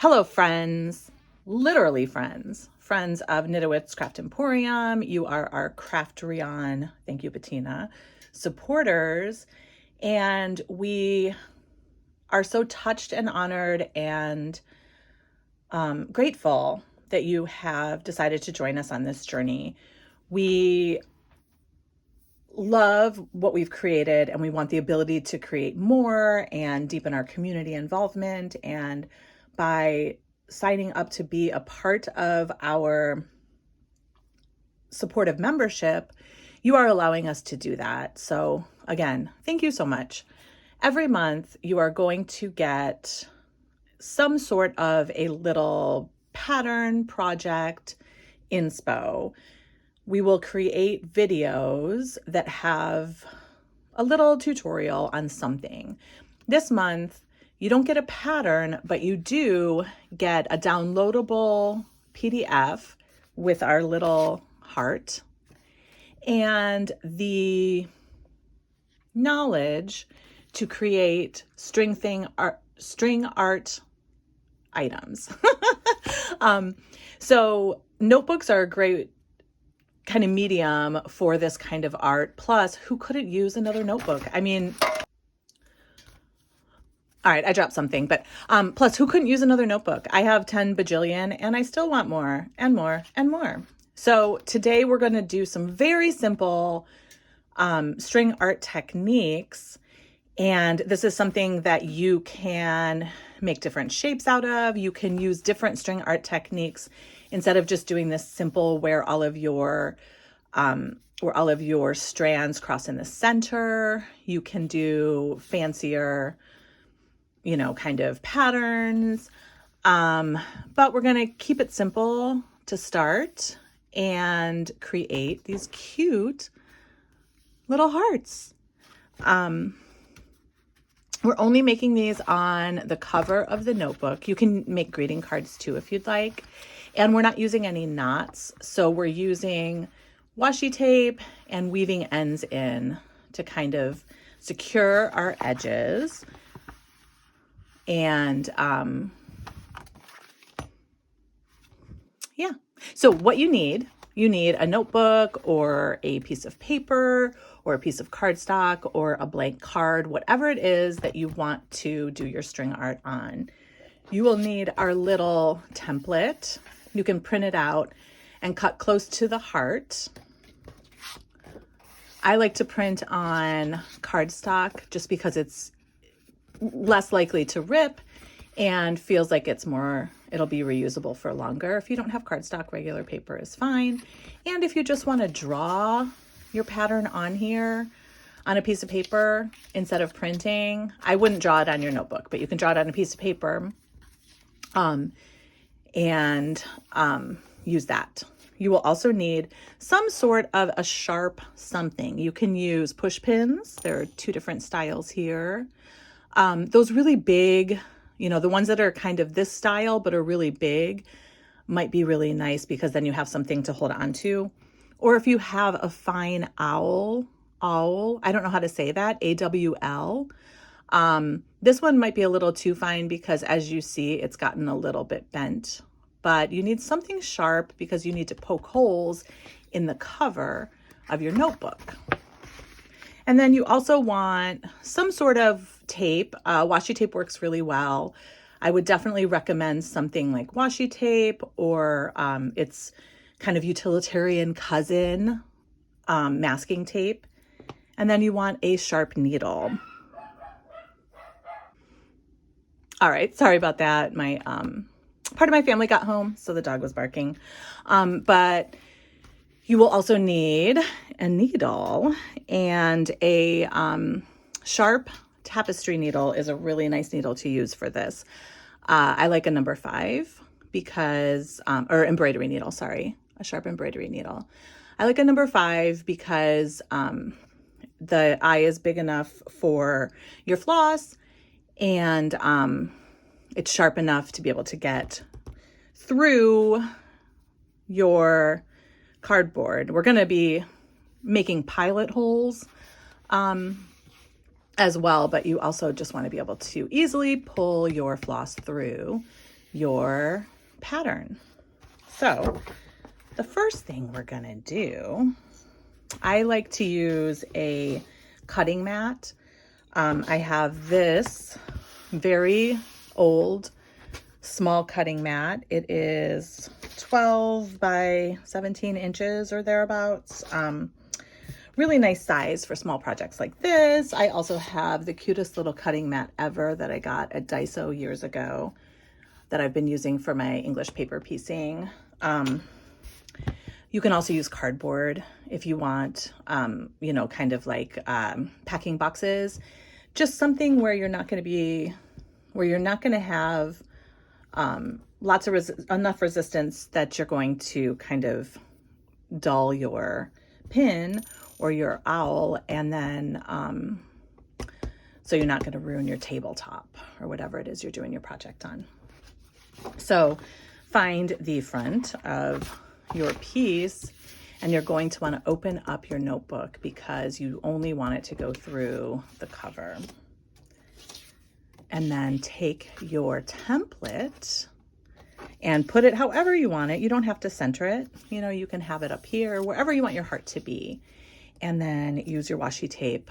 Hello, friends, literally friends of Knitawit's Craft Emporium. You are our Craftereon, thank you, Bettina, supporters. And we are so touched and honored and grateful that you have decided to join us on this journey. We love what we've created and we want the ability to create more and deepen our community involvement. And by signing up to be a part of our supportive membership, you are allowing us to do that. So again, thank you so much. Every month you are going to get some sort of a little pattern, project, inspo. We will create videos that have a little tutorial on something. This month, you don't get a pattern, but you do get a downloadable PDF with our little heart and the knowledge to create string art items. So notebooks are a great kind of medium for this kind of art. Plus, who couldn't use another notebook? I mean, all right, I dropped something, but plus, who couldn't use another notebook? I have 10 bajillion and I still want more and more and more. So today we're going to do some very simple string art techniques. And this is something that you can make different shapes out of. You can use different string art techniques instead of just doing this simple where all of your strands cross in the center. You can do fancier, kind of patterns. But we're going to keep it simple to start and create these cute little hearts. We're only making these on the cover of the notebook. You can make greeting cards too if you'd like. And we're not using any knots. So we're using washi tape and weaving ends in to kind of secure our edges. And yeah. So what you need a notebook or a piece of paper or a piece of cardstock or a blank card, whatever it is that you want to do your string art on. You will need our little template. You can print it out and cut close to the heart. I like to print on cardstock just because it's less likely to rip and feels like it'll be reusable for longer. If you don't have cardstock, regular paper is fine. And if you just want to draw your pattern on here on a piece of paper instead of printing, I wouldn't draw it on your notebook, but you can draw it on a piece of paper and use that. You will also need some sort of a sharp something. You can use push pins. There are two different styles here. Those really big, the ones that are kind of this style but are really big might be really nice because then you have something to hold on to. Or if you have a fine owl, I don't know how to say that, AWL. This one might be a little too fine because as you see, it's gotten a little bit bent. But you need something sharp because you need to poke holes in the cover of your notebook. And then you also want some sort of tape. Washi tape works really well. I would definitely recommend something like washi tape or its kind of utilitarian cousin, masking tape. And then you want a sharp needle. All right, sorry about that. My part of my family got home, so the dog was barking. But you will also need a needle, and a sharp tapestry needle is a really nice needle to use for this. I like a number 5 because, or embroidery needle, sorry, a sharp embroidery needle. I like a number 5 because the eye is big enough for your floss and it's sharp enough to be able to get through your cardboard. We're going to be making pilot holes as well, but you also just want to be able to easily pull your floss through your pattern. So the first thing we're gonna do, I like to use a cutting mat. I have this very old small cutting mat. It is 12 by 17 inches or thereabouts. Really nice size for small projects like this. I also have the cutest little cutting mat ever that I got at Daiso years ago that I've been using for my English paper piecing. You can also use cardboard if you want, you know, kind of like packing boxes. Just something where you're not going to have lots of enough resistance that you're going to kind of dull your pin or your owl, and then so you're not going to ruin your tabletop or whatever it is you're doing your project on. So find the front of your piece, and you're going to want to open up your notebook because you only want it to go through the cover. And then take your template and put it however you want it. You don't have to center it. You know, you can have it up here, wherever you want your heart to be. And then use your washi tape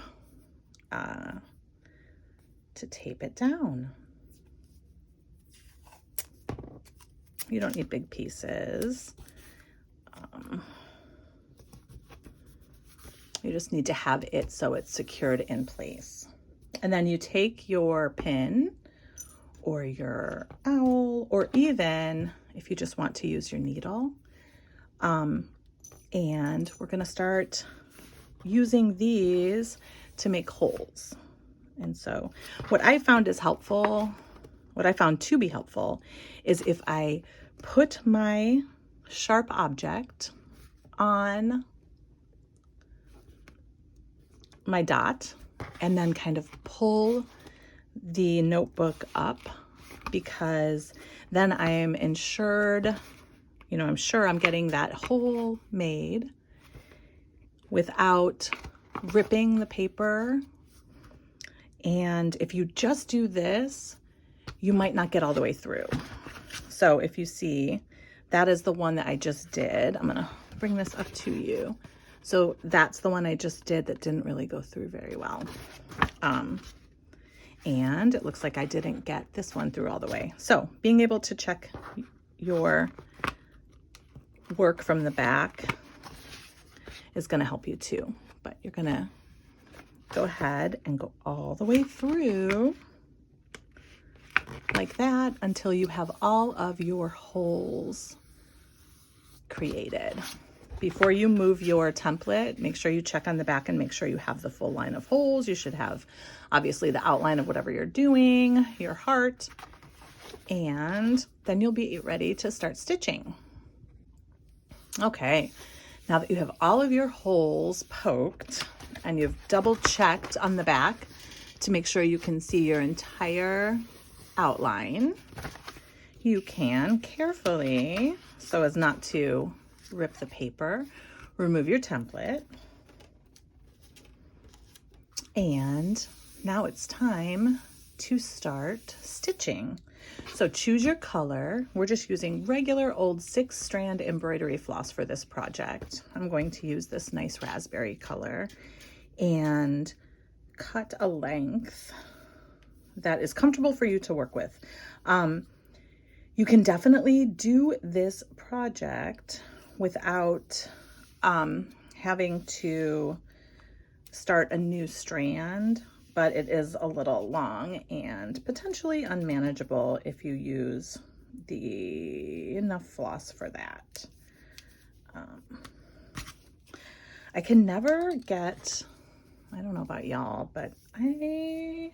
to tape it down. You don't need big pieces. You just need to have it so it's secured in place. And then you take your pin or your owl, or even if you just want to use your needle. And we're going to start using these to make holes. And so what I found to be helpful is if I put my sharp object on my dot and then kind of pull the notebook up, because then I am ensured, you know, I'm sure I'm getting that hole made without ripping the paper. And if you just do this, you might not get all the way through. So if you see, that is the one that I just did. I'm gonna bring this up to you. So that's the one I just did that didn't really go through very well. And it looks like I didn't get this one through all the way. So being able to check your work from the back is gonna help you too. But you're gonna go ahead and go all the way through like that until you have all of your holes created. Before you move your template, make sure you check on the back and make sure you have the full line of holes. You should have obviously the outline of whatever you're doing, your heart, and then you'll be ready to start stitching. Okay, now that you have all of your holes poked and you've double checked on the back to make sure you can see your entire outline, you can carefully, so as not to rip the paper, remove your template. And now it's time to start stitching. So choose your color. We're just using regular old 6-strand embroidery floss for this project. I'm going to use this nice raspberry color and cut a length that is comfortable for you to work with. You can definitely do this project without having to start a new strand, but it is a little long and potentially unmanageable if you use enough floss for that. I can never get, I don't know about y'all, but I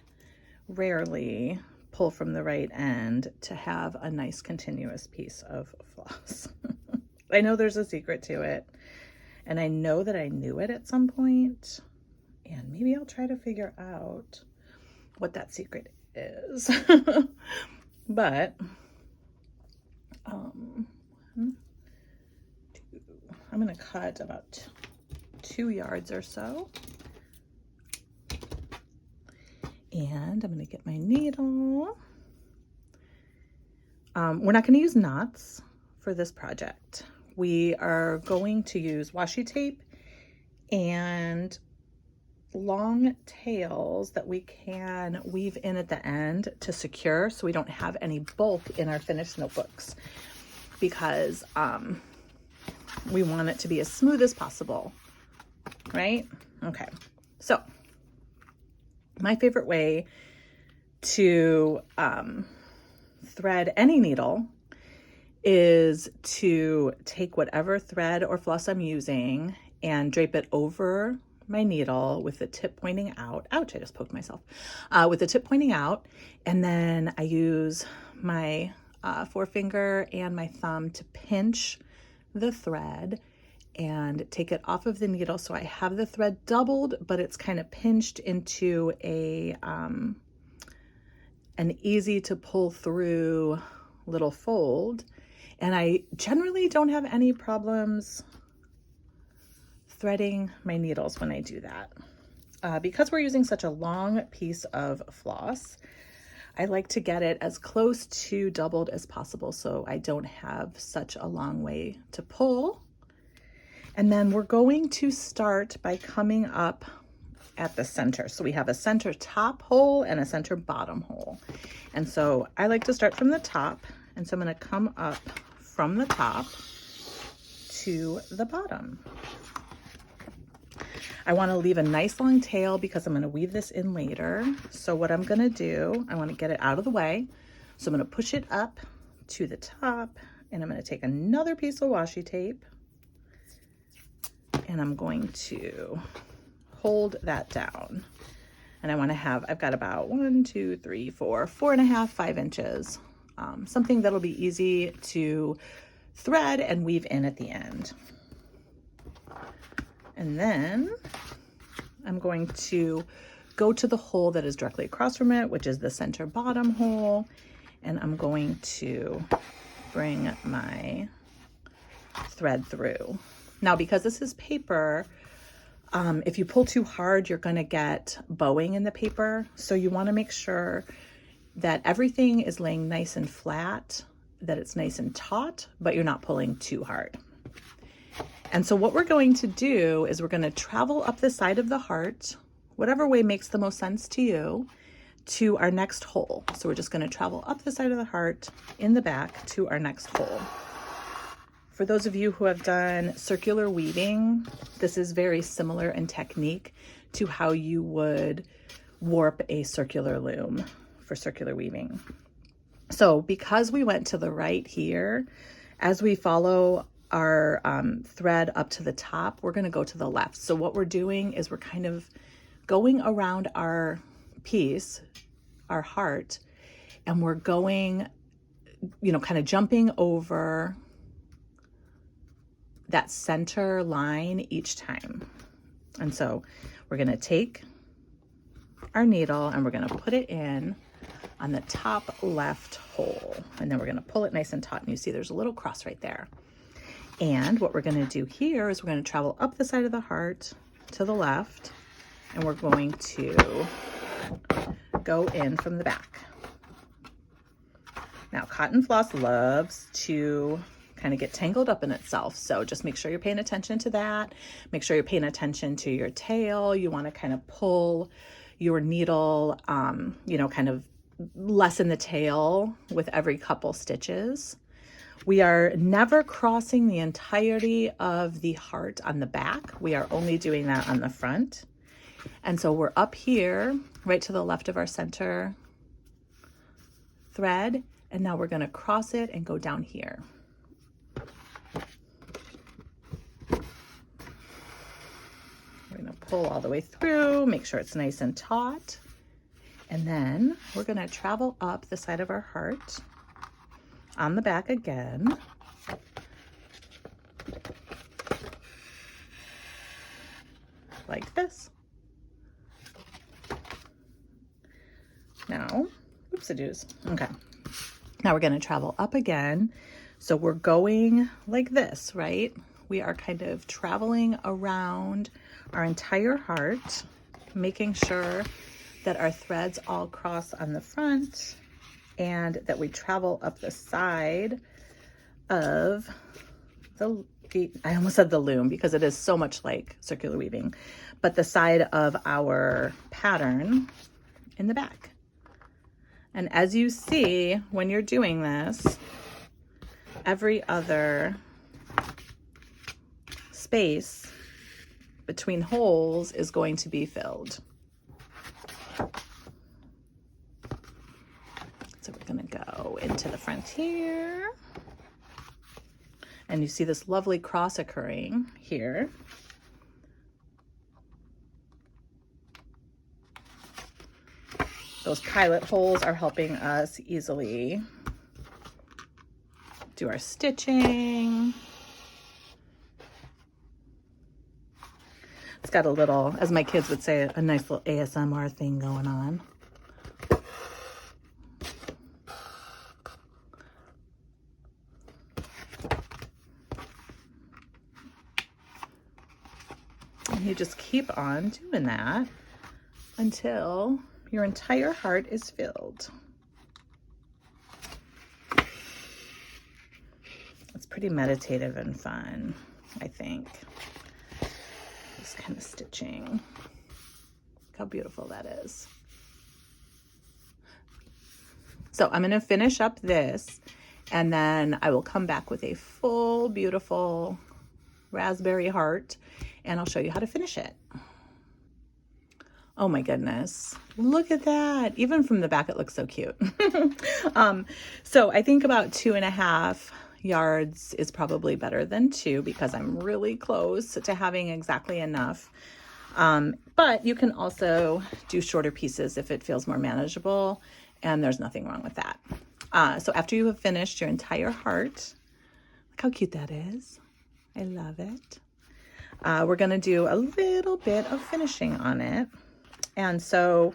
rarely pull from the right end to have a nice continuous piece of floss. I know there's a secret to it, and I know that I knew it at some point, and maybe I'll try to figure out what that secret is. But I'm going to cut about 2 yards or so, and I'm going to get my needle. We're not going to use knots for this project. We are going to use washi tape and long tails that we can weave in at the end to secure so we don't have any bulk in our finished notebooks, because we want it to be as smooth as possible, right? Okay, so my favorite way to thread any needle is to take whatever thread or floss I'm using and drape it over my needle with the tip pointing out. Ouch, I just poked myself. With the tip pointing out, and then I use my forefinger and my thumb to pinch the thread and take it off of the needle. So I have the thread doubled, but it's kind of pinched into a an easy to pull through little fold. And I generally don't have any problems threading my needles when I do that. Because we're using such a long piece of floss, I like to get it as close to doubled as possible so I don't have such a long way to pull. And then we're going to start by coming up at the center. So we have a center top hole and a center bottom hole. And so I like to start from the top. And so I'm going to come up from the top to the bottom. I want to leave a nice long tail because I'm going to weave this in later. So what I'm going to do, I want to get it out of the way. So I'm going to push it up to the top, and I'm going to take another piece of washi tape, and I'm going to hold that down. And I want to have, I've got about 1, 2, 3, 4, 4.5, 5 inches. Something that'll be easy to thread and weave in at the end. And then I'm going to go to the hole that is directly across from it, which is the center bottom hole. And I'm going to bring my thread through. Now, because this is paper, if you pull too hard, you're going to get bowing in the paper. So you want to make sure that everything is laying nice and flat, that it's nice and taut, but you're not pulling too hard. And so what we're going to do is we're going to travel up the side of the heart, whatever way makes the most sense to you, to our next hole. So we're just going to travel up the side of the heart in the back to our next hole. For those of you who have done circular weaving, this is very similar in technique to how you would warp a circular loom for circular weaving. So because we went to the right here, as we follow our thread up to the top, we're going to go to the left. So what we're doing is we're kind of going around our piece, our heart, and we're going, you know, kind of jumping over that center line each time. And so we're going to take our needle and we're going to put it in on the top left hole. And then we're going to pull it nice and taut. And you see there's a little cross right there. And what we're going to do here is we're going to travel up the side of the heart to the left, and we're going to go in from the back. Now, cotton floss loves to kind of get tangled up in itself, so just make sure you're paying attention to that. Make sure you're paying attention to your tail. You want to kind of pull your needle, you know, kind of lessen the tail with every couple stitches. We are never crossing the entirety of the heart on the back. We are only doing that on the front. And so we're up here, right to the left of our center thread. And now we're going to cross it and go down here. We're going to pull all the way through, make sure it's nice and taut. And then we're going to travel up the side of our heart on the back again. Like this. Now, oopsie-doos. Okay. Now we're going to travel up again. So we're going like this, right? We are kind of traveling around our entire heart, making sure that our threads all cross on the front and that we travel up the side of I almost said the loom because it is so much like circular weaving, but the side of our pattern in the back. And as you see, when you're doing this, every other space between holes is going to be filled. So we're going to go into the front here. And you see this lovely cross occurring here. Those pilot holes are helping us easily do our stitching. It's got a little, as my kids would say, a nice little ASMR thing going on. And you just keep on doing that until your entire heart is filled. It's pretty meditative and fun, I think. This kind of stitching. Look how beautiful that is. So I'm going to finish up this, and then I will come back with a full, beautiful raspberry heart, and I'll show you how to finish it. Oh my goodness, look at that. Even from the back, it looks so cute. So I think about 2.5 yards is probably better than 2 because I'm really close to having exactly enough. But you can also do shorter pieces if it feels more manageable, and there's nothing wrong with that. So after you have finished your entire heart, look how cute that is. I love it. We're gonna do a little bit of finishing on it. And so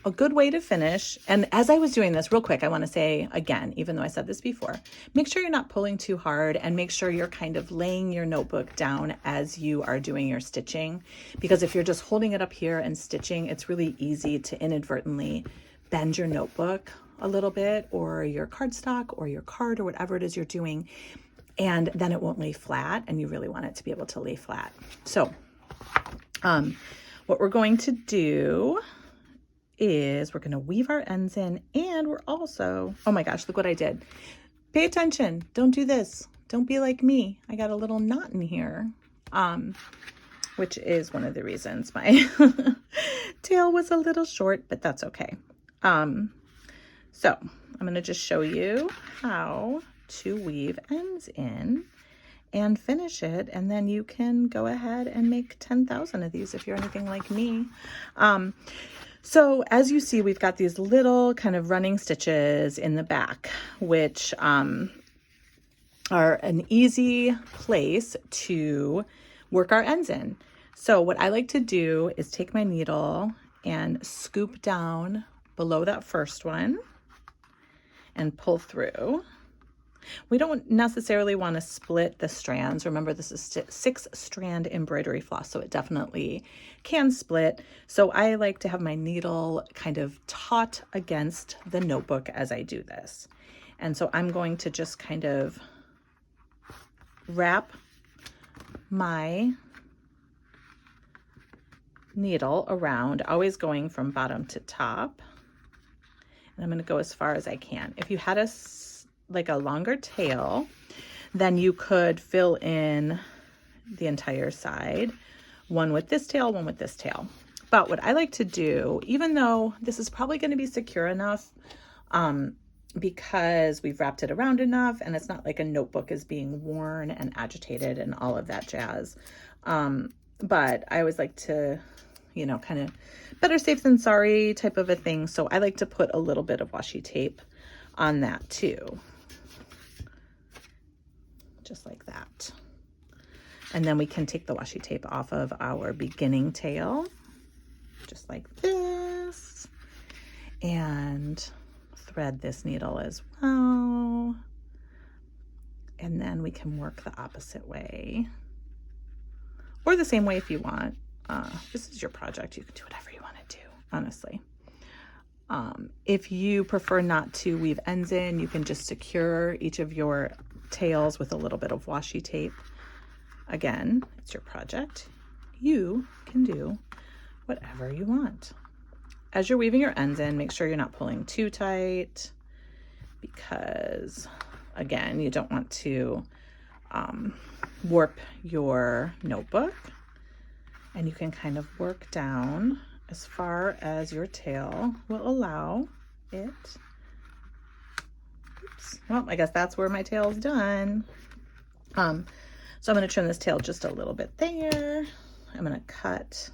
a good way to finish, and as I was doing this real quick, I want to say again, even though I said this before, make sure you're not pulling too hard, and make sure you're kind of laying your notebook down as you are doing your stitching, because if you're just holding it up here and stitching, it's really easy to inadvertently bend your notebook a little bit, or your cardstock or your card or whatever it is you're doing, and then it won't lay flat, and you really want it to be able to lay flat. So what we're going to do is we're going to weave our ends in, and we're also, oh my gosh, look what I did. Pay attention. Don't do this. Don't be like me. I got a little knot in here, which is one of the reasons my tail was a little short, but that's okay. So I'm going to just show you how to weave ends in and finish it, and then you can go ahead and make 10,000 of these if you're anything like me. So as you see, we've got these little kind of running stitches in the back, which are an easy place to work our ends in. So what I like to do is take my needle and scoop down below that first one and pull through. We don't necessarily want to split the strands. Remember, this is 6-strand embroidery floss, so it definitely can split. So I like to have my needle kind of taut against the notebook as I do this. And so I'm going to just kind of wrap my needle around, always going from bottom to top. And I'm going to go as far as I can. If you had a longer tail, then you could fill in the entire side, one with this tail, one with this tail. But what I like to do, even though this is probably going to be secure enough, because we've wrapped it around enough and it's not like a notebook is being worn and agitated and all of that jazz. But I always like to, you know, kind of better safe than sorry type of a thing. So I like to put a little bit of washi tape on that too. Just like that. And then we can take the washi tape off of our beginning tail, just like this, and thread this needle as well. And then we can work the opposite way, or the same way if you want. This is your project. You can do whatever you want to do, honestly. If you prefer not to weave ends in, you can just secure each of your tails with a little bit of washi tape. Again, it's your project. You can do whatever you want. As you're weaving your ends in, make sure you're not pulling too tight because, again, you don't want to warp your notebook. And you can kind of work down as far as your tail will allow it. Oops. Well, I guess that's where my tail is done. So I'm going to trim this tail just a little bit there. I'm going to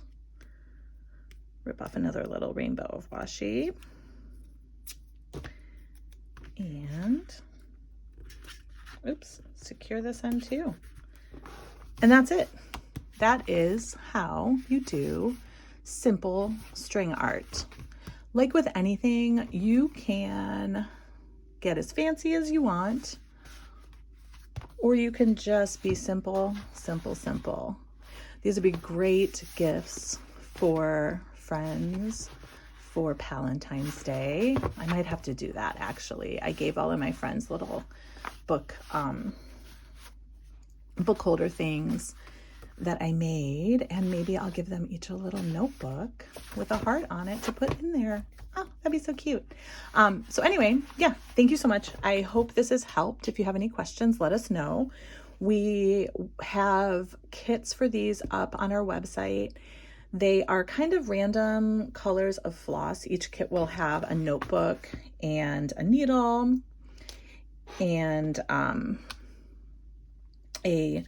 rip off another little rainbow of washi. And, oops, secure this end too. And that's it. That is how you do simple string art. Like with anything, you can get as fancy as you want, or you can just be simple, simple, simple. These would be great gifts for friends for Valentine's Day. I might have to do that actually. I gave all of my friends little book holder things that I made, and maybe I'll give them each a little notebook with a heart on it to put in there. Oh, that'd be so cute. So anyway, yeah, thank you so much. I hope this has helped. If you have any questions, let us know. We have kits for these up on our website. They are kind of random colors of floss. Each kit will have a notebook and a needle and a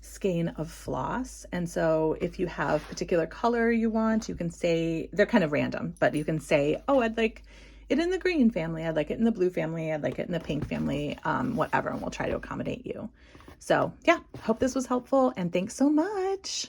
skein of floss. And so if you have particular color you want, you can say, they're kind of random, but you can say, oh, I'd like it in the green family, I'd like it in the blue family, I'd like it in the pink family, whatever, and we'll try to accommodate you. So yeah, hope this was helpful, and thanks so much.